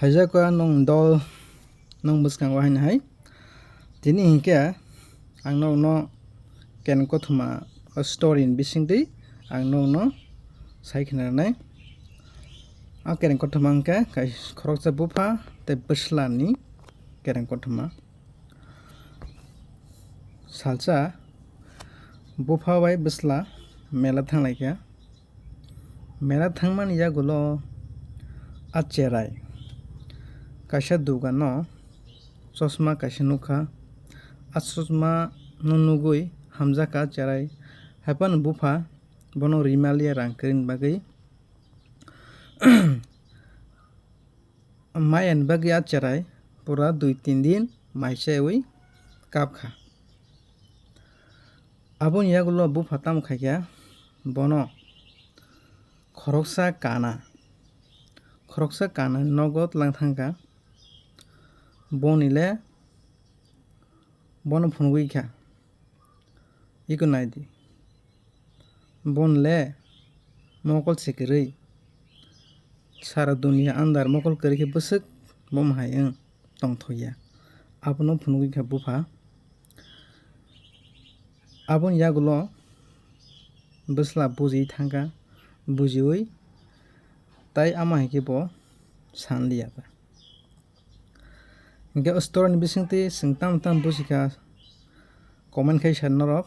Hajakwa nong dol nong buskang wahai hai tini hingke ang no ken kothuma story in bisingti ang no saikna nai a ken kothuma hingke kai khoroksa bufa te bwslani ken kothuma salsa bufa bai bwsla mela thanglaikia mela thangmani yagulo acherai kaisa dugan no chosma kaisa nukha chosma no nugui hamjaka cherai haifano bufa bono rimalia rang kring bagui mayan bagui acherai pura 2-3 din maicheui kapkha aboni yagulo bufa tamo khaikia bono khoroksa kana nogo langthangka bonile bono phunugui kha iko naidi bonle mokol sikirui sara dunia andar mokol kwrui bwswk bom hai wng tongthoya abono phunugui kha bufa aboni yagulo bwsla bujiui thangkha bujiui tai ama haike bo sanliya hingke o story ni bisingtwi chwng tamo busikha comment khai sar norok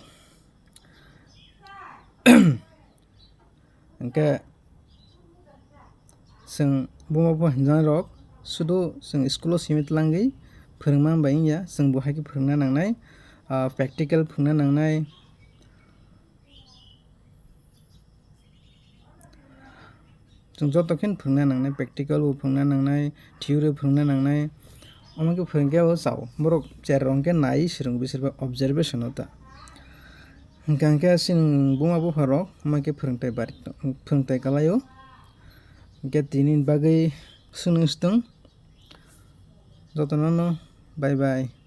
hingke chwng buma bufa hingjani rok sudo chwng school o simi tlangui phwrwngmani bai wngya chwng bo haike phwrwngna nangnai practical phwngna nangnai chwng joto kheno phwrwngna nangnai practical bo phwrwngna nangnai theory bo phwrwngna nangnai omo khe phwrwngkhe o chao borok cherrai rok hingke nai swrungo bisur bai observation o ta hingka hingke chwng buma bufa rok ama khe phwrwngtai kalai o hingke tini bagui swngwng stung jotono no bye bye.